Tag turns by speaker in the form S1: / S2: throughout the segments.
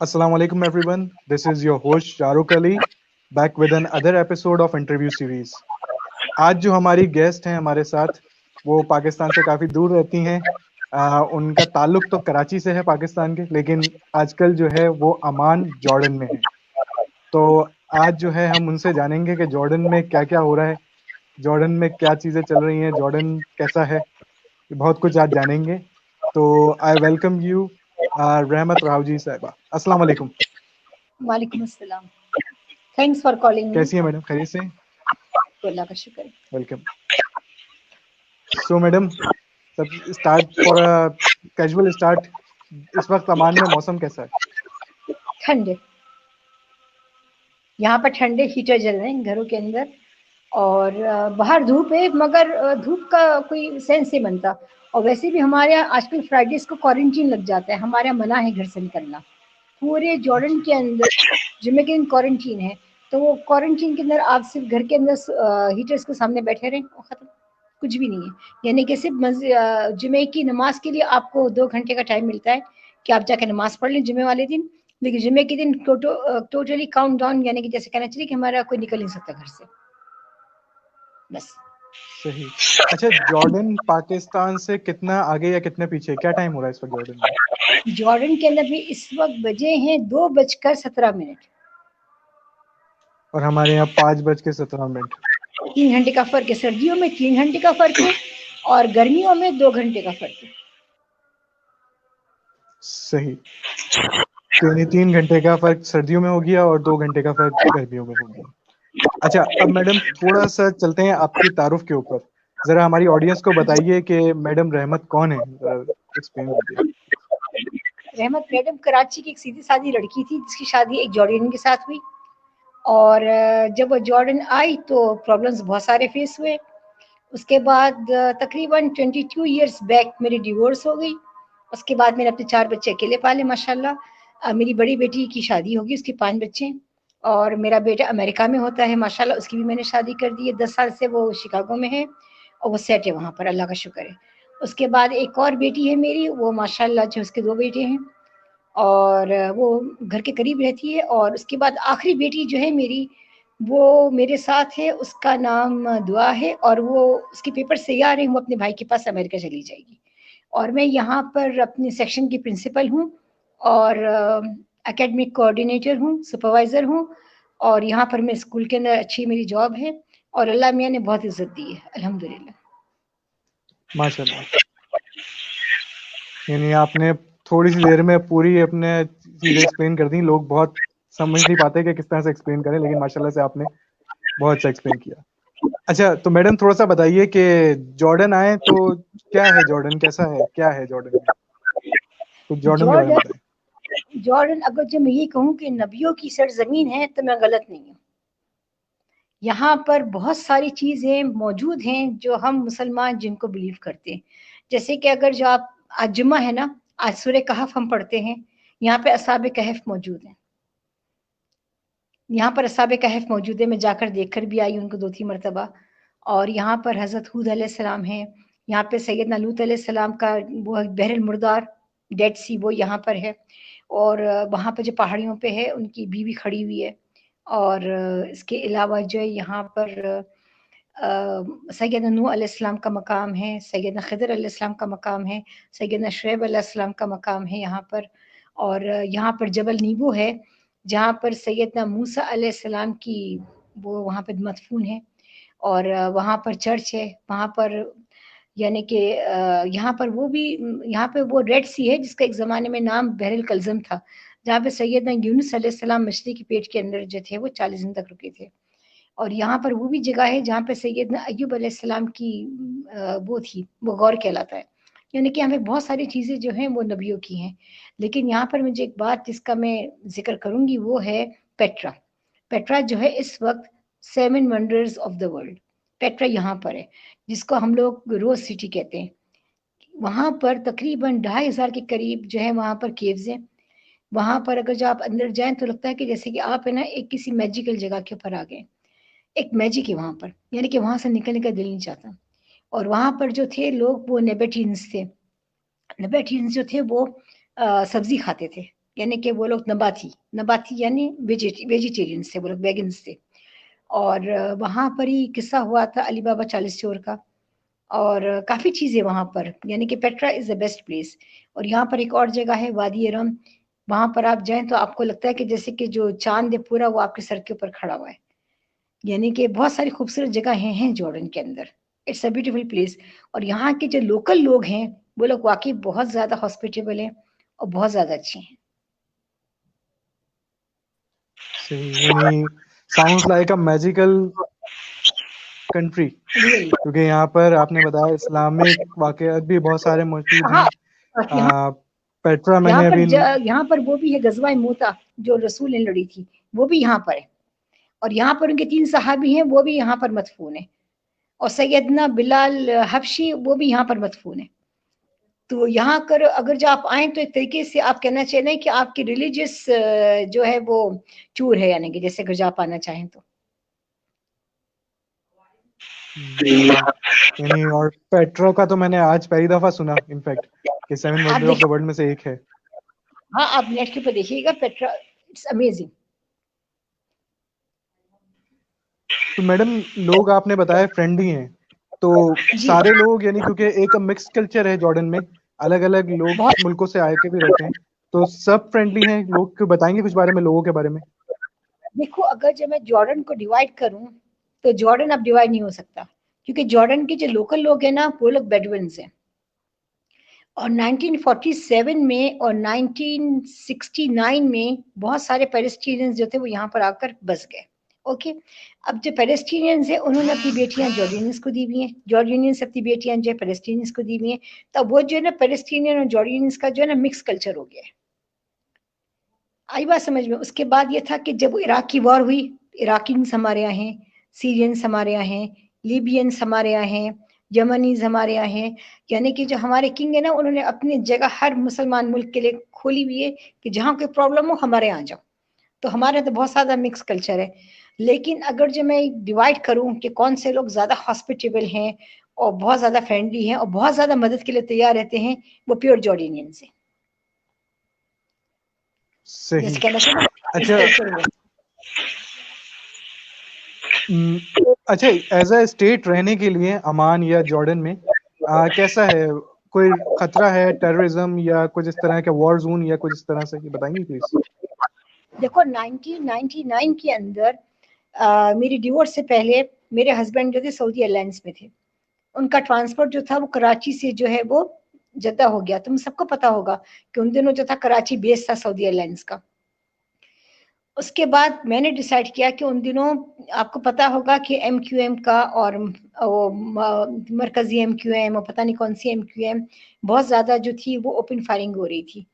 S1: Assalamu alaikum everyone. This is your host Shahrukh Ali back with another episode of interview series. आज जो हमारी guest हैं हमारे साथ वो पाकिस्तान से काफ़ी दूर रहती हैं। उनका ताल्लुक तो कराची से है पाकिस्तान के, लेकिन आजकल जो है वो अमान जॉर्डन में है। तो आज जो है हम उनसे जानेंगे कि जॉर्डन में क्या क्या हो रहा है, जॉर्डन में क्या चीज़ें चल रही हैं, जॉर्डन कैसा है, ये बहुत कुछ आज जानेंगे। तो आई वेलकम यू रहमत रावजी साहिबा। अस्सलाम वालेकुम।
S2: वालेकुम अस्सलाम। Thanks for calling me.
S1: कैसी है मैडम, खैरियत से?
S2: अल्लाह का शुक्र है।
S1: वेलकम। सो मैडम, सब start for a casual start. इस वक्त अमान में मौसम कैसा है?
S2: ठंडे, यहाँ पर ठंडे हीटर जल रहे हैं घरों के अंदर। और बाहर धूप है, मगर धूप का कोई सेंस नहीं बनता। और वैसे भी हमारे यहाँ आजकल फ्राइडेज को क्वारंटीन लग जाता है, हमारे यहाँ मना है घर से निकलना। पूरे जॉर्डन के अंदर जुम्मे के दिन क्वारंटीन है। तो वो क्वारंटीन के अंदर आप सिर्फ घर के अंदर हीटर्स के सामने बैठे रहें और खत्म, कुछ भी नहीं है। यानी कि सिर्फ जुमे की नमाज के लिए आपको 2 घंटे का टाइम मिलता है कि आप जाकर नमाज पढ़ लें जुमे वाले दिन। लेकिन जुमे के दिन टोटली काउंट डाउन, यानी कि जैसे कहना चाहिए कि हमारा कोई निकल नहीं सकता घर से, बस।
S1: सही। अच्छा, जॉर्डन पाकिस्तान से कितना आगे या कितने पीछे, क्या टाइम हो रहा है इस वक्त जॉर्डन में?
S2: जॉर्डन के अंदर भी इस वक्त बजे हैं 2:17।
S1: और हमारे यहाँ 5:17।
S2: 3 घंटे का फर्क है, सर्दियों में 3 घंटे का फर्क है और गर्मियों में 2 घंटे का फर्क है।
S1: सही। तो यानी 3 घंटे का फर्क सर्दियों में हो गया और 2 घंटे का फर्क गर्मियों में हो गया। अच्छा, अब मैडम थोड़ा सा चलते हैं आपकी तारुफ के ऊपर। जरा हमारी ऑडियंस को बताइए कि मैडम रहमत कौन है, एक्सप्लेन कीजिए।
S2: रहमत मैडम कराची की एक सीधी सादी लड़की थी जिसकी शादी एक जॉर्डियन के साथ हुई। और जब वो जॉर्डन आई तो प्रॉब्लम्स बहुत सारे फेस हुए। उसके बाद तकरीबन 22 ईयर्स बैक मेरी डिवोर्स हो गई। उसके बाद मैंने अपने 4 बच्चे अकेले पाले माशाल्लाह। मेरी बड़ी बेटी की शादी होगी, उसके 5 बच्चे हैं। और मेरा बेटा अमेरिका में होता है माशाल्लाह, उसकी भी मैंने शादी कर दी है। 10 साल से वो शिकागो में है और वो सेट है वहाँ पर, अल्लाह का शुक्र है। उसके बाद एक और बेटी है मेरी, वो माशाल्लाह जो उसके 2 बेटे हैं और वो घर के करीब रहती है। और उसके बाद आखिरी बेटी जो है मेरी, वो मेरे साथ है, उसका नाम दुआ है और वो उसके पेपर तैयार हैं, वो अपने भाई के पास अमेरिका चली जाएगी। और मैं यहाँ पर अपने सेक्शन की प्रिंसिपल हूँ और एकेडमिक कोऑर्डिनेटर हूँ, सुपरवाइज़र हूँ। और यहाँ पर मैं स्कूल के अंदर अच्छी मेरी जॉब है और अल्लाह मियाँ ने बहुत इज़्ज़त दी है, अल्हम्दुलिल्लाह।
S1: माशाल्लाह। यानी आपने थोड़ी सी देर में पूरी अपने चीज़ें एक्सप्लेन कर दी। लोग बहुत समझ नहीं पाते कि किस तरह से एक्सप्लेन करें, लेकिन माशाल्लाह से आपने बहुत अच्छा एक्सप्लेन किया। अच्छा, तो मैडम थोड़ा सा बताइए कि जॉर्डन आए तो क्या है, जॉर्डन कैसा है, क्या है जॉर्डन में, कुछ जॉर्डन के बारे में
S2: जॉर्डन
S1: बताएं।
S2: जॉर्डन अगर जो मैं ये कहूँ कि नबियों की सरजमीन है तो मैं गलत नहीं हूँ। यहाँ पर बहुत सारी चीज़ें मौजूद हैं जो हम मुसलमान जिनको बिलीव करते हैं। जैसे कि अगर जो आप, आज जुम्मा है ना, आज सूरह कहफ हम पढ़ते हैं। यहाँ पे असहाब कहफ मौजूद हैं। यहाँ पर असहाब कहफ मौजूद है, मैं जाकर देख कर भी आई उनको 2-3 मरतबा। और यहाँ पर हज़रत हूद अलैहिस्सलाम हैं। यहाँ पे सैयदना लूत अलैहिस्सलाम का वो बहर मुर्दार, डेड सी, वो यहाँ पर है। और वहाँ पर जो पहाड़ियों पे है उनकी बीवी खड़ी हुई है। और इसके अलावा जो है यहाँ पर सैयदना नूह अलैहिस्सलाम का मकाम है, सैयदना खिदर अलैहिस्सलाम का मकाम है, सैयदना शुएब अलैहिस्सलाम का मकाम है यहाँ पर। और यहाँ पर जबल नीबो है जहाँ पर सैयदना मूसा अलैहिस्सलाम की वो वहाँ पर मदफून है। और वहाँ पर चर्च है वहाँ पर। यानी कि यहाँ पर वो भी, यहाँ पे वो रेड सी है जिसका एक ज़माने में नाम बहरुल कलज़म था, जहाँ पे सैयदना यूनुस अलैहिस्सलाम मछली के पेट के अंदर जो थे वो 40 दिन तक रुके थे। और यहाँ पर वो भी जगह है जहाँ पे सैयदना अय्यूब अलैहिस्सलाम की वो थी, वो गौर कहलाता है। यानी कि यहाँ पे बहुत सारी चीज़ें जो हैं वो नबियों की हैं। लेकिन यहाँ पर मुझे एक बात जिसका मैं ज़िक्र करूँगी वो है पेट्रा। पेट्रा जो है इस वक्त 7 wonders of the world, Petra यहाँ पर है, जिसको हम लोग रोज़ सिटी कहते हैं। वहाँ पर तकरीबन 2,500 के करीब जो है वहाँ पर केव्स हैं। वहाँ पर अगर जो आप अंदर जाएँ तो लगता है कि जैसे कि आप है ना एक किसी मैजिकल जगह के ऊपर आ गए। एक मैजिक है वहाँ पर, यानी कि वहाँ से निकलने का दिल नहीं चाहता। और वहाँ पर जो थे लोग वो नेबेटियंस थे। नेबेटियंस जो थे वो सब्ज़ी खाते थे। यानी कि वो लोग नबाती यानी वेजिटेरियंस थे, वो लोग वेगन्स थे। और वहाँ पर ही किस्सा हुआ था अली बाबा 40 चोर का, और काफ़ी चीज़ें वहाँ पर, यानी कि Petra is the best place. और यहाँ पर एक और जगह है वादी रम, वहाँ पर आप जाएं तो आपको लगता है कि जैसे कि जो चांद है पूरा वो आपके सर के ऊपर खड़ा हुआ है। यानी कि बहुत सारी खूबसूरत जगह हैं जॉर्डन के अंदर। It's a beautiful place. और यहाँ के जो लोकल लोग हैं वो लोग वाकई बहुत ज़्यादा हॉस्पिटेबल हैं और बहुत ज़्यादा अच्छे हैं।
S1: सही, यानी sounds like a magical country,
S2: really.
S1: क्योंकि यहाँ पर आपने बताया इस्लामिक वाक़यात भी बहुत सारे मौजूद
S2: हाँ,
S1: हैं।
S2: यहाँ
S1: पेट्रा मैंने अभी
S2: यहाँ पर वो भी है गजवा मोता जो रसूल ने लड़ी थी, वो भी यहाँ पर है। और यहाँ पर उनके 3 सहाबी हैं, वो भी यहाँ पर मदफून है। और सैयदना बिलाल हबशी वो भी यहाँ पर मदफून है। तो यहाँ कर अगर जो आप आए तो एक तरीके से आप कहना चाहिए कि आपकी रिलीजियस जो है वो टूर है, यानी कि जैसे अगर जो आप आना चाहें तो।
S1: यानी, और पेट्रा का तो मैंने आज पहली दफा सुना इनफैक्ट कि 7
S2: आप
S1: वंडर ऑफ द
S2: देखिए,
S1: वर्ल्ड में से एक है।
S2: हाँ आप नेट के ऊपर देखिएगा पेट्रा, इट्स अमेजिंग।
S1: तो मैडम, लोग आपने बताया फ्रेंडली हैं, तो
S2: जी
S1: सारे लोग, यानी क्योंकि एक मिक्स कल्चर है जॉर्डन में, अलग अलग लोग
S2: बहुत।
S1: मुल्कों से आए के भी रहते हैं, तो सब फ्रेंडली हैं लोग? क्यों, बताएंगे कुछ बारे में, लोगों के बारे में?
S2: देखो अगर जब मैं जॉर्डन को डिवाइड करूं तो जॉर्डन अब डिवाइड नहीं हो सकता, क्योंकि जॉर्डन के जो लोकल लोग हैं ना वो लोग बेडुइन्स हैं। और 1947 में और 1969 में बहुत सारे पैलेस्टीनियंस जो थे वो यहाँ पर आकर बस गए। ओके, अब जो पैलेस्टीनियंस हैं उन्होंने अपनी बेटियां जॉर्डियंस को दी हुई हैं, जॉर्डियंस अपनी बेटियां जो है पैलेस्टीनियंस को दी हुई हैं। तो वो जो है ना पैलेस्टीनियन और जॉर्डियंस का जो है ना मिक्स कल्चर हो गया है। आई बात समझ में? उसके बाद ये था कि जब इराक की वॉर हुई, इराकीस हमारे यहाँ हैं, सीरियंस हमारे यहाँ हैं, लीबियंस हमारे यहाँ हैं, यमनीज हमारे यहाँ हैं। यानी कि जो हमारे किंग है ना उन्होंने अपनी जगह हर मुसलमान मुल्क के लिए खोली हुई है कि जहाँ कोई प्रॉब्लम हो हमारे यहाँ जाओ। तो हमारे तो बहुत ज़्यादा मिक्स कल्चर है। लेकिन अगर जो मैं डिवाइड करूँ कि कौन से लोग ज़्यादा हॉस्पिटेबल हैं और बहुत ज़्यादा फ्रेंडली हैं और बहुत ज़्यादा मदद के लिए तैयार रहते हैं, वो प्योर जॉर्डिनियंस हैं।
S1: सही।
S2: जैसे कहना चाहिए
S1: अच्छा,
S2: कल्चर हुआ।
S1: अच्छा, एज अ स्टेट रहने के लिए अमान या जॉर्डन में कैसा है? कोई खतरा है, टेररिज्म या कुछ इस तरह के वॉर जोन या कुछ इस तरह से, ये बताएंगे प्लीज?
S2: देखो 1999 के अंदर मेरी डिवोर्स से पहले मेरे हस्बैंड जो थे सऊदी एयरलाइंस में थे। उनका ट्रांसपोर्ट जो था वो कराची से जो है वो जद्दा हो गया। तुम सबको पता होगा कि उन दिनों जो था कराची बेस था सऊदी एयरलाइंस का। उसके बाद मैंने डिसाइड किया कि उन दिनों आपको पता होगा कि MQM का और वो मरकजी MQM और पता नहीं कौन सी MQM बहुत ज़्यादा जो थी वो ओपन फायरिंग हो रही थी।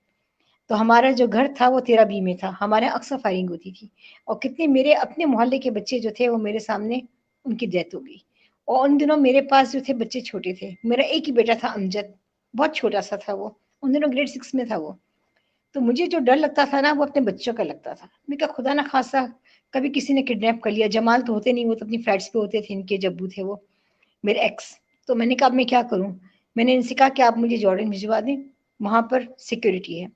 S2: तो हमारा जो घर था वो 13B में था, हमारे यहाँ अक्सर फायरिंग होती थी। और कितने मेरे अपने मोहल्ले के बच्चे जो थे वो मेरे सामने उनकी डेथ हो गई। और उन दिनों मेरे पास जो थे बच्चे छोटे थे, मेरा एक ही बेटा था अमजद, बहुत छोटा सा था वो, उन दिनों ग्रेड 6 में था वो। तो मुझे जो डर लगता था ना वो अपने बच्चों का लगता था। मैं क्या खुदा ना खासा कभी किसी ने किडनैप कर लिया, जमाल तो होते नहीं, वो तो अपनी फ्लैट्स पे होते थे, इनके जब्बू थे वो मेरे एक्स। तो मैंने कहा अब मैं क्या करूं, मैंने इनसे कहा कि आप मुझे जॉर्डन भिजवा दें, वहां पर सिक्योरिटी है।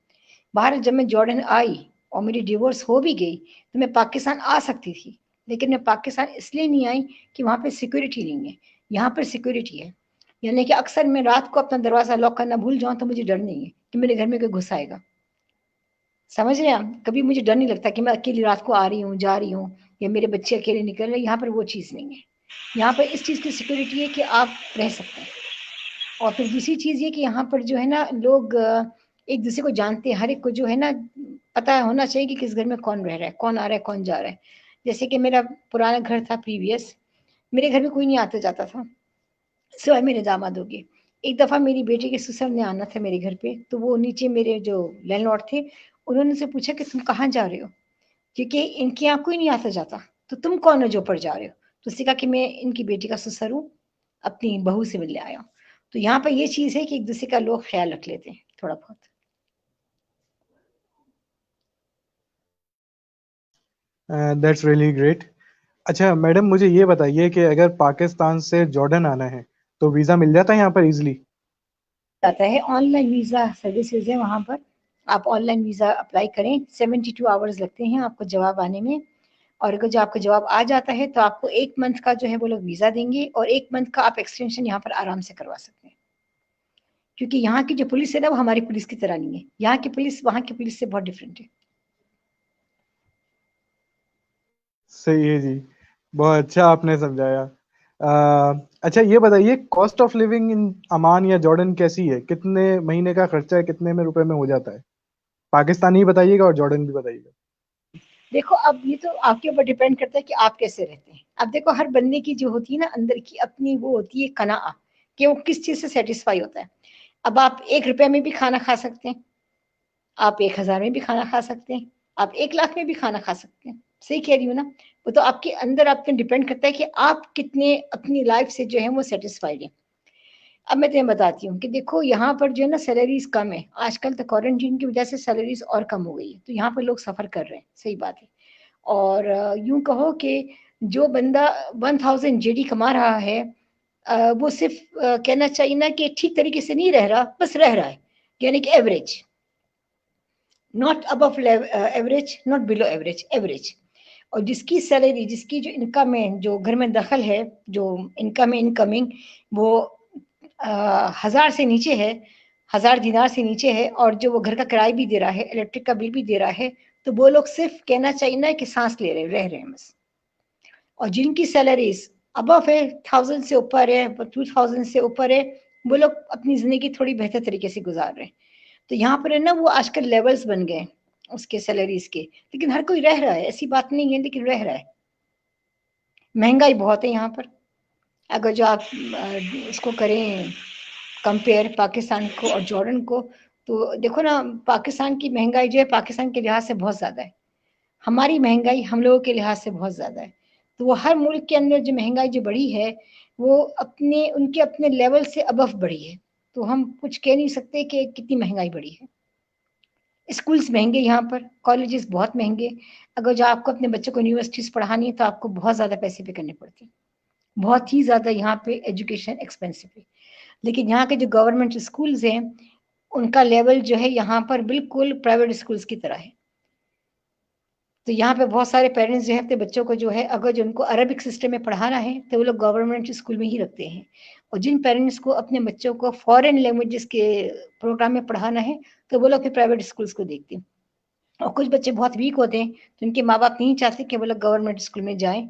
S2: बाहर जब मैं जॉर्डन आई और मेरी डिवोर्स हो भी गई तो मैं पाकिस्तान आ सकती थी, लेकिन मैं पाकिस्तान इसलिए नहीं आई कि वहां पे सिक्योरिटी नहीं है। यहाँ पर सिक्योरिटी है, यानी कि अक्सर मैं रात को अपना दरवाजा लॉक करना भूल जाऊं तो मुझे डर नहीं है कि मेरे घर में कोई घुस आएगा। समझ रहे हैं आप? कभी मुझे डर नहीं लगता कि मैं अकेली रात को आ रही हूँ जा रही हूँ या मेरे बच्चे अकेले निकल रहे हैं। यहाँ पर वो चीज़ नहीं है। यहाँ पर इस चीज़ की सिक्योरिटी है कि आप रह सकते हैं। और फिर दूसरी चीज़ ये कि यहाँ पर जो है ना लोग एक दूसरे को जानते हैं, हर एक को जो है ना पता होना चाहिए कि किस घर में कौन रह रहा है, कौन आ रहा है कौन जा रहा है। जैसे कि मेरा पुराना घर था प्रीवियस, मेरे घर में कोई नहीं आता जाता था सिवाय मेरे दामाद हो गए। एक दफ़ा मेरी बेटी के ससुर ने आना था मेरे घर पे, तो वो नीचे मेरे जो लैंडलॉर्ड थे उन्होंने से पूछा कि तुम कहाँ जा रहे हो, क्योंकि इनके यहाँ कोई नहीं आता जाता, तो तुम कौन हो जो ऊपर जा रहे हो? तो उसने कहा कि मैं इनकी बेटी का ससुर हूँ, अपनी बहू से मिलने आया हूँ। तो यहाँ पर ये चीज़ है कि एक दूसरे का लोग ख्याल रख लेते हैं थोड़ा बहुत।
S1: That's really great. अच्छा मैडम, मुझे ये बताइए कि अगर पाकिस्तान से जॉर्डन आना है तो वीज़ा मिल जाता है यहाँ पर इजीली?
S2: आता है ऑनलाइन वीज़ा सर्विसेज है वहाँ पर, आप ऑनलाइन वीज़ा अप्लाई करें, 72 आवर्स लगते हैं आपको जवाब आने में, और अगर जो आपका जवाब आ जाता है तो आपको 1 मंथ का जो है वो लोग वीज़ा देंगे, और 1 मंथ का आप एक्सटेंशन यहाँ पर आराम से करवा सकते हैं, क्योंकि यहाँ की जो पुलिस है ना वो हमारी पुलिस की तरह नहीं है। यहाँ की पुलिस वहाँ की पुलिस से बहुत डिफरेंट है।
S1: सही है जी, बहुत अच्छा आपने समझाया। अच्छा ये बताइए, कॉस्ट ऑफ लिविंग इन अमान या जॉर्डन कैसी है? कितने महीने का खर्चा है, कितने में रुपए में हो जाता है? पाकिस्तानी बताइएगा और जॉर्डन भी बताइएगा।
S2: देखो, अब ये तो आपके ऊपर डिपेंड करता है कि आप कैसे रहते हैं। अब देखो, हर बंदे की जो होती है ना अंदर की अपनी वो होती है कनाआ, कि वो किस चीज से सेटिस्फाई होता है। अब आप 1 रुपए में भी खाना खा सकते हैं, आप 1,000 में भी खाना खा सकते हैं, आप 1 लाख में भी खाना खा सकते हैं। सही कह रही हूँ ना? वो तो आपके अंदर आपके डिपेंड करता है कि आप कितने अपनी लाइफ से जो है वो सेटिस्फाइड है। अब मैं तुम्हें बताती हूँ कि देखो, यहाँ पर जो है ना सैलरीज कम है आजकल, तो क्वारंटीन की वजह से सैलरीज और कम हो गई है, तो यहाँ पर लोग सफर कर रहे हैं। सही बात है। और यूं कहो कि जो बंदा 1000 जेडी कमा रहा है, वो सिर्फ कहना चाहिए ना कि ठीक तरीके से नहीं रह रहा, बस रह रहा है, यानी कि average, not above average, not below average, average. और जिसकी सैलरी, जिसकी जो इनकम है, जो घर में दखल है, जो इनकम है इनकमिंग, वो 1000 से नीचे है, 1000 दिनार से नीचे है, और जो वो घर का किराया भी दे रहा है, इलेक्ट्रिक का बिल भी दे रहा है, तो वो लोग सिर्फ कहना चाहिए ना कि सांस ले रहे, रह रहे हैं बस। और जिनकी सैलरीज अबव है, 1000 से ऊपर है, 2000 से ऊपर है, वो लोग अपनी जिंदगी थोड़ी बेहतर तरीके से गुजार रहे हैं। तो यहाँ पर है ना वो आजकल लेवल्स बन गए उसके सैलरीज के, लेकिन हर कोई रह रहा है, ऐसी बात नहीं है, लेकिन रह रहा है। महंगाई बहुत है यहाँ पर। अगर जो आप उसको करें कंपेयर पाकिस्तान को और जॉर्डन को, तो देखो ना, पाकिस्तान की महंगाई जो है पाकिस्तान के लिहाज से बहुत ज़्यादा है, हमारी महंगाई हम लोगों के लिहाज से बहुत ज़्यादा है। तो वो हर मुल्क के अंदर जो महंगाई जो बढ़ी है, वो अपने उनके अपने लेवल से अबव बढ़ी है। तो हम कुछ कह नहीं सकते कि कितनी महंगाई बढ़ी है। स्कूल्स महंगे यहाँ पर, कॉलेजेस बहुत महंगे। अगर जो आपको अपने बच्चों को यूनिवर्सिटीज पढ़ानी है तो आपको बहुत ज़्यादा पैसे पे करने पड़ते हैं, बहुत ही ज़्यादा यहाँ पे एजुकेशन एक्सपेंसिव है। लेकिन यहाँ के जो गवर्नमेंट स्कूल्स हैं, उनका लेवल जो है यहाँ पर बिल्कुल प्राइवेट स्कूल्स की तरह है। तो यहाँ पे बहुत सारे पेरेंट्स जो है अपने बच्चों को जो है, अगर जो उनको अरबिक सिस्टम में पढ़ाना है तो वो लोग गवर्नमेंट स्कूल में ही रखते हैं। और जिन पेरेंट्स को अपने बच्चों को फॉरेन लैंग्वेजेस के प्रोग्राम में पढ़ाना है, तो वो लोग फिर प्राइवेट स्कूल्स को देखते हैं। और कुछ बच्चे बहुत वीक होते हैं, तो उनके माँ बाप नहीं चाहते कि वो लोग गवर्नमेंट स्कूल में जाएं,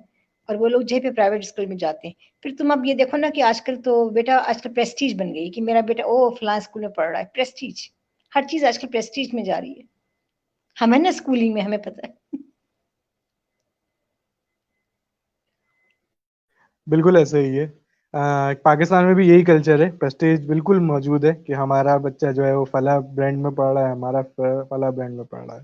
S2: और वो लोग जो है प्राइवेट स्कूल में जाते हैं। फिर तुम अब ये देखो ना कि आजकल तो बेटा, आजकल प्रेस्टीज बन गई कि मेरा बेटा ओ फलां स्कूल में पढ़ रहा है, प्रेस्टीज, हर चीज आजकल प्रेस्टीज में जा रही है। हमें ना स्कूलिंग में हमें पता है।
S1: बिल्कुल ऐसे ही है। पाकिस्तान में भी यही कल्चर है, प्रेस्टीज बिल्कुल मौजूद है कि हमारा बच्चा जो है वो फला ब्रांड में पढ़ रहा है, हमारा फला ब्रांड में पढ़ रहा है।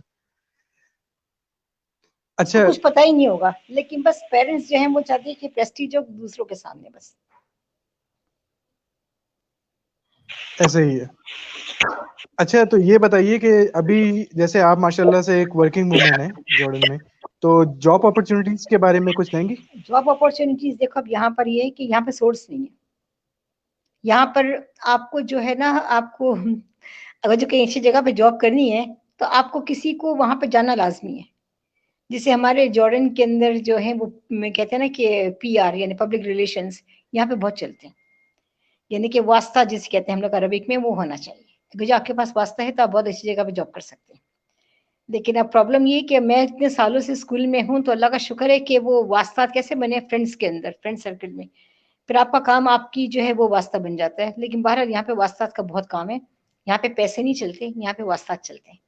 S2: को
S1: अच्छा,
S2: कुछ पता ही नहीं होगा, लेकिन बस पेरेंट्स जो हैं वो चाहते हैं कि प्रेस्टीज हो दूसरों के सामने बस।
S1: ऐसे ही है। अच्छा तो ये बताइए कि अभी जैसे आप माशाल्लाह से एक वर्किंग वुमेन है जॉर्डन में, तो जॉब अपॉर्चुनिटीज के बारे में कुछ कहेंगी?
S2: जॉब अपॉर्चुनिटीज देखो, अब यहाँ पर ये है कि यहाँ पे सोर्स नहीं है। यहाँ पर आपको जो है ना, आपको अगर जो कहीं अच्छी जगह पे जॉब करनी है, तो आपको किसी को वहां पे जाना लाजमी है। जैसे हमारे जॉर्डन के अंदर जो है वो कहते हैं ना कि पीआर यानी पब्लिक रिलेशंस यहाँ पे बहुत चलते हैं, यानी कि वास्ता जिसे कहते हैं हम लोग अरबिक में, वो होना चाहिए। अगर जो आपके पास वास्ता है तो आप बहुत अच्छी जगह पे जॉब कर सकते हैं। लेकिन अब प्रॉब्लम ये कि मैं इतने सालों से स्कूल में हूँ, तो अल्लाह का शुक्र है कि वो वास्ता कैसे बने फ्रेंड्स के अंदर, फ्रेंड सर्कल में, फिर आपका काम आपकी जो है वो वास्ता बन जाता है। लेकिन बहरहाल यहाँ पे वास्ता का बहुत काम है, यहाँ पे पैसे नहीं चलते, यहाँ पे वास्ता चलते हैं।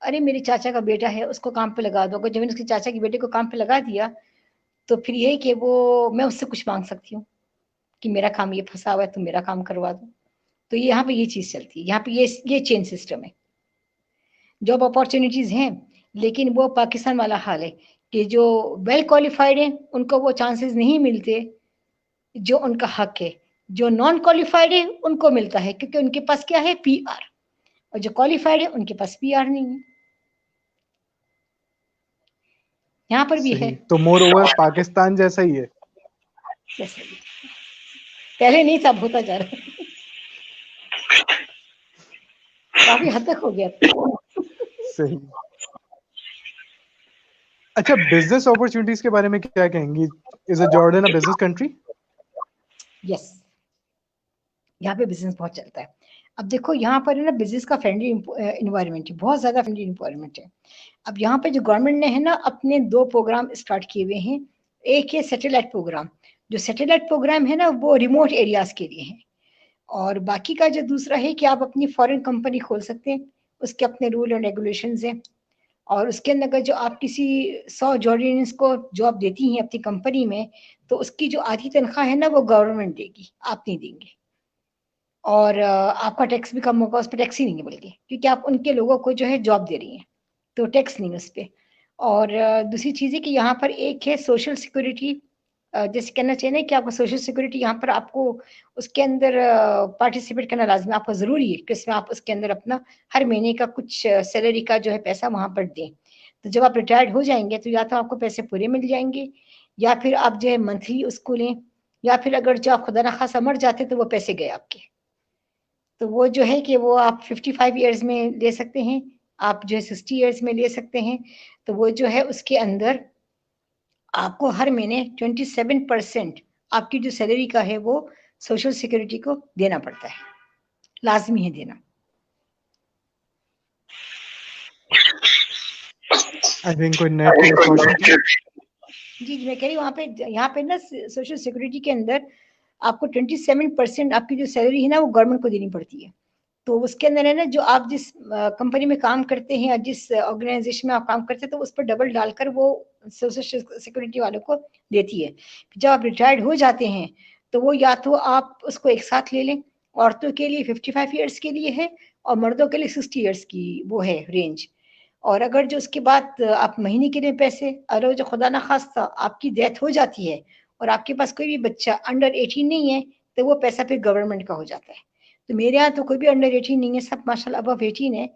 S2: अरे मेरे चाचा का बेटा है, उसको काम पे लगा दो। अगर जब मैंने उसके चाचा के बेटे को काम पे लगा दिया, तो फिर ये कि वो मैं उससे कुछ मांग सकती हूँ कि मेरा काम ये फंसा हुआ है, तुम मेरा काम करवा दो। तो यहाँ पे ये चीज चलती है, यहाँ पे ये चेन सिस्टम है। जॉब अपॉर्चुनिटीज हैं, लेकिन वो पाकिस्तान वाला हाल है कि जो वेल क्वालिफाइड है उनको वो चांसेस नहीं मिलते जो उनका हक है। जो नॉन क्वालिफाइड है उनको मिलता है, क्योंकि उनके पास क्या है, पीआर। और जो क्वालिफाइड है उनके पास पीआर नहीं है। यहाँ पर भी है।
S1: सही, तो मोर ओवर पाकिस्तान जैसा ही है।
S2: जैसे पहले नहीं था, अब होता जा रहा है, काफी हद तक हो गया था।
S1: सही। अच्छा, बिजनेस अपॉर्चुनिटीज के बारे में क्या कहेंगी? Is Jordan a business country?
S2: Yes, यहाँ पे बिजनेस बहुत चलता है। अब देखो यहाँ पर है ना बिजनेस का फ्रेंडली इन्वायरमेंट है, बहुत ज्यादा फ्रेंडली इन्वायरमेंट है। अब यहाँ पे जो गवर्नमेंट ने है ना अपने 2 प्रोग्राम स्टार्ट किए हुए हैं। एक है सैटेलाइट प्रोग्राम, जो सैटेलाइट प्रोग्राम है ना वो रिमोट एरियाज के लिए है। और बाकी का जो दूसरा है कि आप अपनी फॉरेन कंपनी खोल सकते हैं, उसके अपने रूल एंड रेगुलेशंस हैं। और उसके अंदर अगर जो आप किसी 100 जॉर्डियंस को जॉब देती हैं अपनी कंपनी में, तो उसकी जो आधी तनख्वाह है ना वो गवर्नमेंट देगी, आप नहीं देंगे। और आपका टैक्स भी कम होगा, उस पर टैक्स ही नहीं है बल्कि, क्योंकि आप उनके लोगों को जो है जॉब दे रही हैं, तो टैक्स नहीं उस पर। और दूसरी चीज़ है कि यहाँ पर एक है सोशल सिक्योरिटी। जैसे कहना चाहिए ना कि आपको सोशल सिक्योरिटी यहाँ पर आपको उसके अंदर पार्टिसिपेट करना लाजमी, आपको ज़रूरी है कि उसमें आप उसके अंदर अपना हर महीने का कुछ सैलरी का जो है पैसा वहाँ पर दें। तो जब आप रिटायर्ड हो जाएंगे तो या तो आपको पैसे पूरे मिल जाएंगे, या फिर आप जो है मंथली उसको लें, या फिर अगर जो आप खुदा ना खासा मर जाते तो वो पैसे गए आपके। तो वो जो है कि वो आप 55 ईयर्स में ले सकते हैं, आप जो है 60 ईयर्स में ले सकते हैं। तो वो जो है उसके अंदर आपको हर महीने 27% आपकी जो सैलरी का है वो सोशल सिक्योरिटी को देना पड़ता है, लाजमी है देना।
S1: आई थिंक कोई नेट शॉर्टेज है।
S2: जी मैं कह रही हूँ वहाँ पे, यहाँ पे ना सोशल सिक्योरिटी के अंदर आपको 27% आपकी जो सैलरी है ना वो गवर्नमेंट को देनी पड़ती है। तो उसके अंदर है ना जो आप जिस कंपनी में काम करते हैं या जिस ऑर्गेनाइजेशन में आप काम करते हैं तो उस पर डबल डालकर वो सोशल सिक्योरिटी वालों को देती है। जब आप रिटायर्ड हो जाते हैं तो वो या तो आप उसको एक साथ ले लें, औरतों के लिए 55 ईयर्स के लिए है और मर्दों के लिए 60 ईयर्स की वो है रेंज। और अगर जो उसके बाद आप महीने के लिए पैसे, अगर जो खुदा ना खास्ता आपकी डेथ हो जाती है और आपके पास कोई भी बच्चा अंडर 18 नहीं है, तो वो पैसा फिर गवर्नमेंट का हो जाता है। तो मेरे यहाँ तो कोई भी अंडर 18 नहीं है, सब माशाल्लाह अबव 18 है।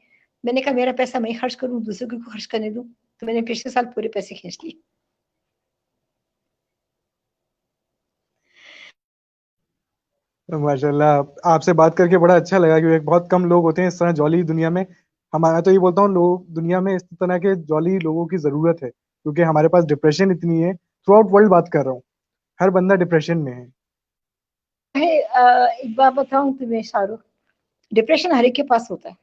S2: मैंने कहा मेरा पैसा मैं ही खर्च करूँ, दूसरों को खर्च करने दूँ, तो मैंने पिछले साल पूरे पैसे खींच लिए।
S1: माशाल्लाह, आपसे बात करके बड़ा अच्छा लगा, क्योंकि बहुत कम लोग होते हैं इस तरह जॉली दुनिया में। हमारा तो ये बोलता हूँ, लोग दुनिया में इस तरह के जॉली लोगों की जरूरत है, क्योंकि हमारे पास डिप्रेशन इतनी है। थ्रू आउट वर्ल्ड बात कर रहा हूँ, हर बंदा डिप्रेशन में है।
S2: एक बात बताऊं तुम्हें शाहरुख, डिप्रेशन हर एक के पास होता है,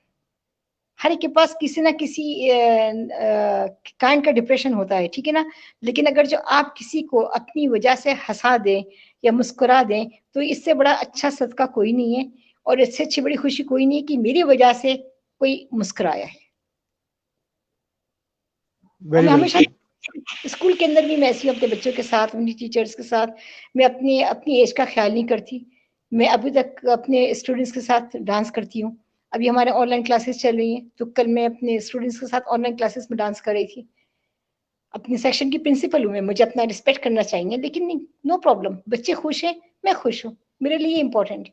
S2: हर एक के पास किसी ना किसी काइंड का डिप्रेशन होता है, ठीक है ना। लेकिन अगर जो आप किसी को अपनी वजह से हंसा दें या मुस्कुरा दें तो इससे बड़ा अच्छा सदका कोई नहीं है, और इससे अच्छी बड़ी खुशी कोई नहीं है कि मेरी वजह से कोई मुस्कुराया है। और
S1: वेरी
S2: मैं
S1: वेल
S2: हमेशा स्कूल के अंदर भी मैं ऐसी हूँ, अपने बच्चों के साथ, अपनी टीचर्स के साथ, मैं अपनी अपनी एज का ख्याल नहीं करती। मैं अभी तक अपने स्टूडेंट्स के साथ डांस करती हूँ। अभी हमारे ऑनलाइन क्लासेस चल रही हैं, तो कल मैं अपने स्टूडेंट्स के साथ ऑनलाइन क्लासेस में डांस कर रही थी। अपने सेक्शन की प्रिंसिपल हूँ मैं, मुझे अपना रिस्पेक्ट करना चाहिए, लेकिन नहीं, नो प्रॉब्लम, बच्चे खुश हैं, मैं खुश हूँ, मेरे लिए इंपॉर्टेंट है।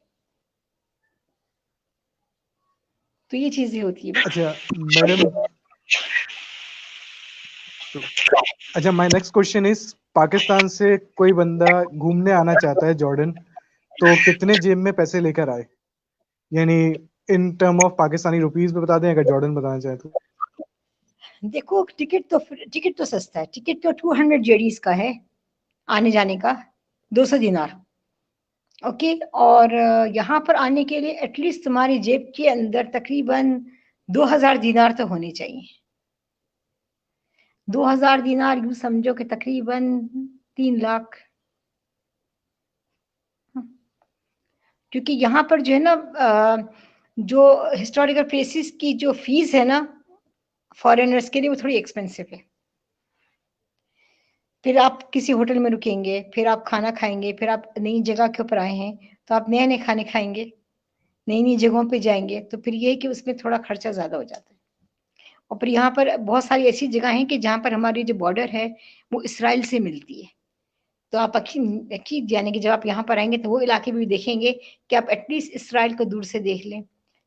S2: तो ये चीजें होती है बस।
S1: अच्छा मैडम, अच्छा my next question is, Pakistan से कोई बंदा घूमने आना चाहता है जॉर्डन, तो कितने जेब में पैसे लेकर आए? यानी in term of Pakistani rupees में बता दें, अगर जॉर्डन बताना चाहे तो।
S2: देखो टिकट तो सस्ता है, टिकट तो 200 जेडीज का है आने जाने का, 200 दिनार। ओके, और यहाँ पर आने के लिए एटलीस्ट तुम्हारी जेब के अंदर तकरीबन 2000 दिनार तो होने चाहिए। 2000 दिनार यूं समझो कि तकरीबन 3 लाख। क्योंकि यहाँ पर जो है ना जो हिस्टोरिकल प्लेसेस की जो फीस है ना फॉरेनर्स के लिए वो थोड़ी एक्सपेंसिव है। फिर आप किसी होटल में रुकेंगे, फिर आप खाना खाएंगे, फिर आप नई जगह के ऊपर आए हैं तो आप नए नए खाने खाएंगे, नई नई जगहों पे जाएंगे, तो फिर ये है कि उसमें थोड़ा खर्चा ज़्यादा हो जाता है। और फिर यहाँ पर बहुत सारी ऐसी जगह हैं कि जहाँ पर हमारी जो बॉर्डर है वो इसराइल से मिलती है। तो आप अकीद यानी कि जब आप यहाँ पर आएंगे तो वो इलाके भी देखेंगे कि आप एटलीस्ट इसराइल को दूर से देख लें।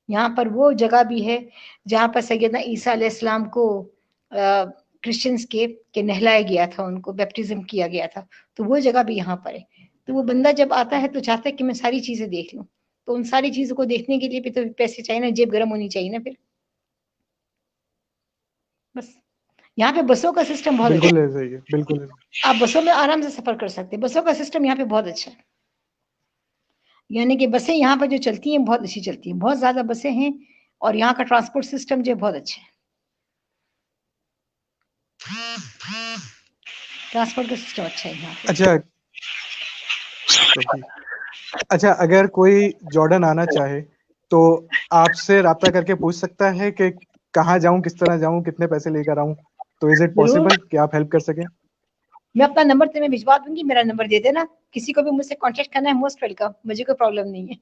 S2: यहाँ पर वो जगह भी है जहाँ पर सैयदना ईसा अलैहिस्सलाम को क्रिश्चियंस के नहलाया गया था, उनको बैप्टिज्म किया गया था, तो वो जगह भी यहाँ पर है। तो वो बंदा जब आता है तो चाहता है कि मैं सारी चीज़ें देख लूँ, तो उन सारी चीज़ों को देखने के लिए भी तो पैसे चाहिए ना, जेब गर्म होनी चाहिए ना फिर। बस यहाँ पे बसों का सिस्टम बहुत अच्छा
S1: बिल्कुल ऐसा ही है, बिल्कुल
S2: है। आप बसों में आराम से सफर कर सकते हैं, बसों का सिस्टम यहाँ पे बहुत अच्छा है। यानी कि बसें यहाँ पर जो चलती हैं बहुत अच्छी चलती हैं, बहुत ज्यादा बसें हैं और यहाँ का ट्रांसपोर्ट सिस्टम जो बहुत अच्छा है, ट्रांसपोर्ट का सिस्टम अच्छा है यहाँ पे।
S1: अच्छा। अच्छा, अगर कोई जॉर्डन आना चाहे तो आपसे राब्ता करके पूछ सकता है कि कहाँ जाऊं, किस तरह जाऊं, कितने पैसे लेकर आऊं? तो इज इट
S2: जरूर,
S1: पॉसिबल कि आप हेल्प कर सकें?
S2: मैं अपना नंबर तुम्हें भिजवा दूंगी, मेरा नंबर दे देना, किसी को भी मुझसे कांटेक्ट करना है, मोस्ट वेलकम, मुझे कोई प्रॉब्लम नहीं है।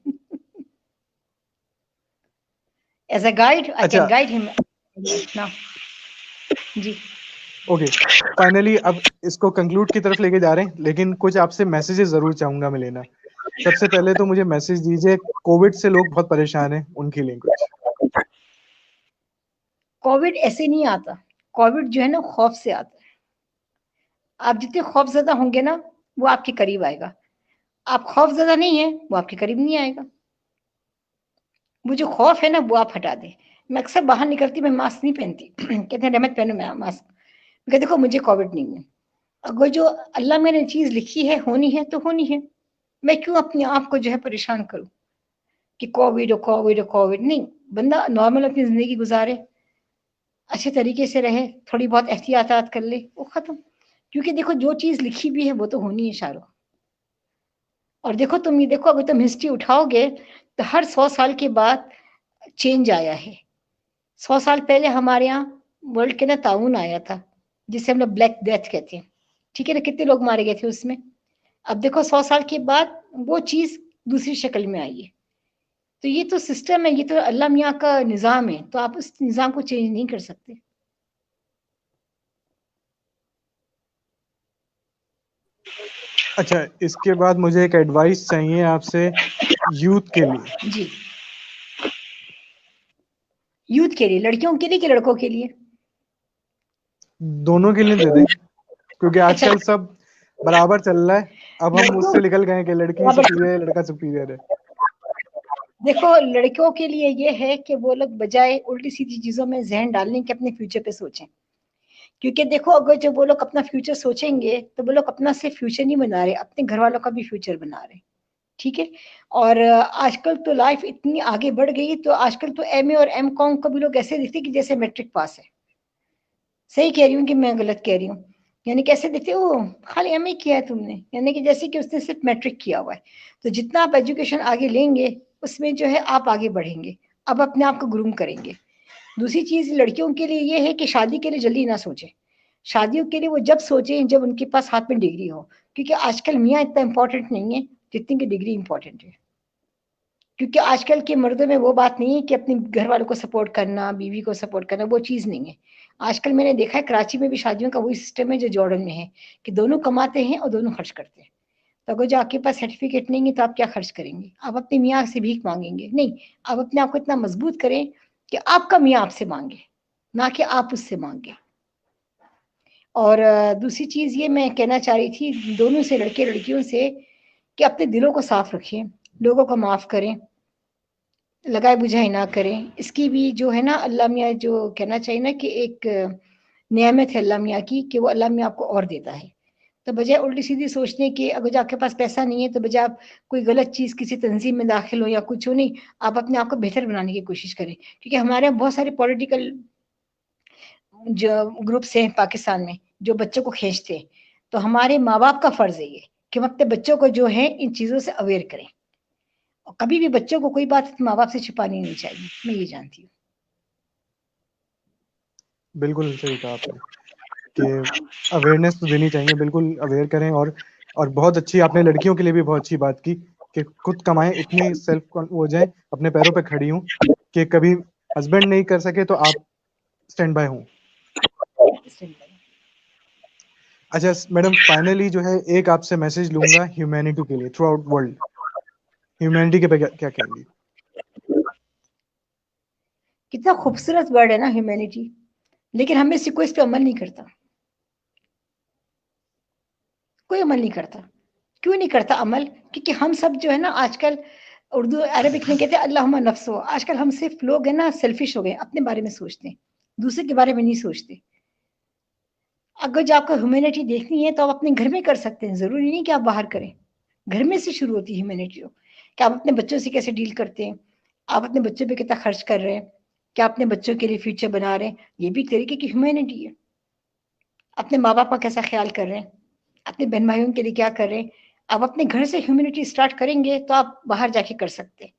S2: एज अ गाइड आई
S1: अच्छा,
S2: कैन गाइड हिम ना। जी
S1: ओके, फाइनली अब इसको कंक्लूड की तरफ लेके जा रहे हैं, लेकिन कुछ आपसे मैसेजेस जरूर चाहूंगा मैं लेना। सबसे पहले तो मुझे मैसेज दीजिए, कोविड से लोग बहुत परेशान हैं, उनके लिए कुछ।
S2: कोविड ऐसे नहीं आता, कोविड जो है ना खौफ से आता है। आप जितने खौफजदा होंगे ना वो आपके करीब आएगा, आप खौफजदा नहीं है वो आपके करीब नहीं आएगा। वो जो खौफ है ना वो आप हटा दें। मैं अक्सर बाहर निकलती, मैं मास्क नहीं पहनती। कहते हैं रहमत पहनो मैं मास्क, मैं कहती देखो मुझे कोविड नहीं है, अगर जो अल्लाह मैंने चीज लिखी है होनी है तो होनी है, मैं क्यों अपने आप को जो है परेशान करूं कि कोविड हो कोविड हो कोविड नहीं। बंदा नॉर्मल अपनी जिंदगी गुजारे, अच्छे तरीके से रहे, थोड़ी बहुत एहतियात कर ले, वो खत्म। क्योंकि देखो जो चीज लिखी भी है वो तो होनी है शारो। और देखो तुम ये देखो, अगर तुम हिस्ट्री उठाओगे तो हर 100 साल के बाद चेंज आया है। 100 साल पहले हमारे यहाँ वर्ल्ड के ना ताउन आया था, जिसे हम लोग ब्लैक डेथ कहते हैं, ठीक है ना, कितने लोग मारे गए थे उसमें। अब देखो 100 साल के बाद वो चीज दूसरी शक्ल में आई है। तो ये तो सिस्टम है, ये तो अल्लाह मियाँ का निज़ाम है, तो आप उस निज़ाम को चेंज नहीं कर सकते।
S1: अच्छा, इसके बाद मुझे एक एडवाइस चाहिए आपसे यूथ के लिए।
S2: जी, यूथ के लिए, लड़कियों के लिए कि लड़कों के लिए?
S1: दोनों के लिए दे दें, क्योंकि
S2: अच्छा,
S1: आजकल सब बराबर चल रहा है। अब हम
S2: लड़कियों,
S1: उससे निकल गए हैं कि लड़की सुपीरियर है, लड़का सुपीरियर है।
S2: देखो लड़कियों के लिए ये है कि वो लोग बजाय उल्टी सीधी चीजों में जहन डालने के अपने फ्यूचर पे सोचें। क्योंकि देखो अगर जब वो लोग अपना फ्यूचर सोचेंगे तो वो लोग अपना सिर्फ फ्यूचर नहीं बना रहे, अपने घर वालों का भी फ्यूचर बना रहे। ठीक है। और आजकल तो लाइफ इतनी आगे बढ़ गई, तो आजकल तो एमए और एमकॉम को भी लोग ऐसे देखते कि जैसे मैट्रिक पास है। सही कह रही हूँ कि मैं गलत कह रही हूँ? यानी कैसे देखते हो, खाली एमए किया है तुमने, यानी कि जैसे कि उसने सिर्फ मैट्रिक किया हुआ है। तो जितना आप एजुकेशन आगे लेंगे उसमें जो है आप आगे बढ़ेंगे, अब अपने आप को ग्रूम करेंगे। दूसरी चीज लड़कियों के लिए ये है कि शादी के लिए जल्दी ना सोचे। शादियों के लिए वो जब सोचे जब उनके पास हाथ में डिग्री हो, क्योंकि आजकल मियाँ इतना इंपॉर्टेंट नहीं है जितनी की डिग्री इंपॉर्टेंट है। क्योंकि आजकल के मर्दों में वो बात नहीं है कि अपने घर वालों को सपोर्ट करना, बीवी को सपोर्ट करना, वो चीज़ नहीं है। आजकल मैंने देखा है कराची में भी शादियों का वही सिस्टम है जो जॉर्डन में है, कि दोनों कमाते हैं और दोनों खर्च करते हैं। तो अगर जो आपके पास सर्टिफिकेट नहीं है तो आप क्या खर्च करेंगे? आप अपने मियाँ से भीख मांगेंगे? नहीं, आप अपने आप को इतना मजबूत करें कि आपका मियाँ आपसे मांगे, ना कि आप उससे मांगे। और दूसरी चीज़ ये मैं कहना चाह रही थी दोनों से, लड़के लड़कियों से, कि अपने दिलों को साफ रखें, लोगों को माफ़ करें, लगाए बुझाई ना करें। इसकी भी जो है ना अल्लाह मियाँ जो कहना चाहिए ना कि एक नेमत है अल्लाह मियाँ की, कि वो अल्लाह मियाँ आपको और देता है। तो बजाय उल्टी सीधी सोचने के, अगर जो आपके पास पैसा नहीं है तो बजाय आप कोई गलत चीज़ किसी तंजीम में दाखिल हो या कुछ हो, नहीं, आप अपने आप को बेहतर बनाने की कोशिश करें। क्योंकि हमारे यहाँ बहुत सारे पॉलिटिकल जो ग्रुप्स हैं पाकिस्तान में जो बच्चों को खींचते हैं, तो हमारे माँ बाप का फर्ज है ये कि हम अपने बच्चों को जो है इन चीज़ों से अवेयर करें। और कभी भी बच्चों को कोई बात माँ बाप से छुपानी नहीं चाहिए, मैं ये जानती हूँ।
S1: बिल्कुल सही कहा आपने कि अवेयरनेस तो देनी चाहिए, बिल्कुल अवेयर करें। और बहुत अच्छी आपने लड़कियों के लिए भी बहुत अच्छी बात की कि खुद कमाएं, इतनी सेल्फ हो जाएं, अपने पैरों पे खड़ी हूं कि कभी हस्बैंड नहीं कर सके तो आप स्टैंड बाय हूं। अच्छा मैडम, फाइनली जो है एक आपसे मैसेज लूंगा ह्यूमैनिटी के लिए, थ्रू आउट वर्ल्ड ह्यूमैनिटी के पे क्या, क्या कहेंगी?
S2: कितना खूबसूरत वर्ड है ना ह्यूमैनिटी, लेकिन हमें से कोई इस पे अमल नहीं करता, कोई अमल नहीं करता। क्यों नहीं करता अमल? क्योंकि हम सब जो है ना आजकल, उर्दू अरबिक में कहते हैं अल्लाहुम्मा नफ्सो, आजकल हम सिर्फ लोग है ना सेल्फिश हो गए, अपने बारे में सोचते हैं। दूसरे के बारे में नहीं सोचते। अगर जो आपको ह्यूमैनिटी देखनी है तो आप अपने घर में कर सकते हैं, ज़रूरी नहीं कि आप बाहर करें। घर में से शुरू होती है ह्यूमैनिटी। कि आप अपने बच्चों से कैसे डील करते हैं, आप अपने बच्चों पे कितना खर्च कर रहे हैं, क्या अपने बच्चों के लिए फ्यूचर बना रहे हैं, ये भी एक तरीके की ह्यूमैनिटी है। अपने माँ बाप का कैसा ख्याल कर रहे हैं, अपने बहन भाइयों के लिए क्या कर रहे हैं। आप अपने घर से ह्यूमैनिटी स्टार्ट करेंगे तो आप बाहर जाके कर सकते हैं।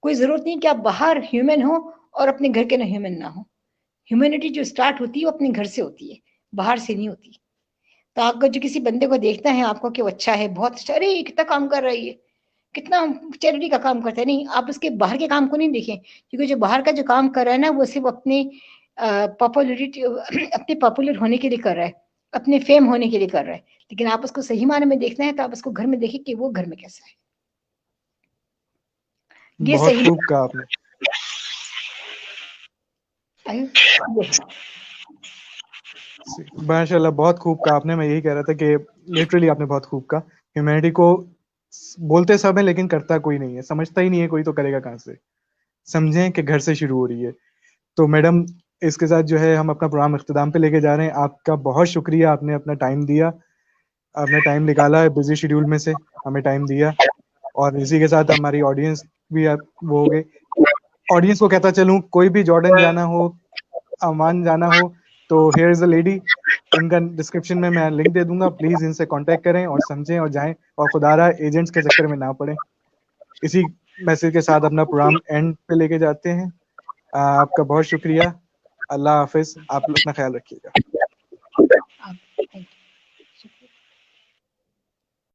S2: कोई ज़रूरत नहीं कि आप बाहर ह्यूमन हो और अपने घर के ना ह्यूमन ना हो। ह्यूमैनिटी जो स्टार्ट होती है वो अपने घर से होती है, बाहर से नहीं होती। तो आपको जो किसी बंदे को देखना है आपको कि वो अच्छा है, बहुत अच्छा, अरे ये कितना काम कर रहा है, ये कितना चैरिटी का काम करता है, नहीं आप उसके बाहर के काम को नहीं देखें, क्योंकि जो बाहर का जो काम कर रहा है ना वो सिर्फ अपने पॉपुलरिटी अपने पॉपुलर होने के लिए कर रहा है, अपने फेम होने के लिए कर रहा है। लेकिन आप उसको सही मायने में देखना है तो आप उसको घर में देखिए कि वो घर में कैसा है। ये
S1: बहुत
S2: सही
S1: खूब कहा आपने। माशाल्लाह, बहुत खूब कहा आपने। मैं यही कह रहा था कि लिटरली आपने बहुत खूब कहा। ह्यूमैनिटी को बोलते सब है लेकिन करता कोई नहीं है, समझता ही नहीं है कोई, तो करेगा कहाँ से। समझें कि घर से शुरू हो रही है। तो मैडम, इसके साथ जो है हम अपना प्रोग्राम इख्तिताम पे लेके जा रहे हैं। आपका बहुत शुक्रिया, आपने अपना टाइम दिया, आपने टाइम निकाला है बिजी शेड्यूल में से, हमें टाइम दिया। और इसी के साथ हमारी ऑडियंस भी आप वो हो गए। ऑडियंस को कहता चलूं, कोई भी जॉर्डन जाना हो, अमान जाना हो, तो हियर इज अ लेडी, इनका डिस्क्रिप्शन में मैं लिंक दे दूंगा, प्लीज इनसे कांटेक्ट करें और समझें और जाएं, और खुदारा एजेंट्स के चक्कर में ना पड़े। इसी मैसेज के साथ अपना प्रोग्राम एंड पे लेके जाते हैं। आपका बहुत शुक्रिया। अल्लाह हाफिज। आप अपना ख्याल रखिएगा।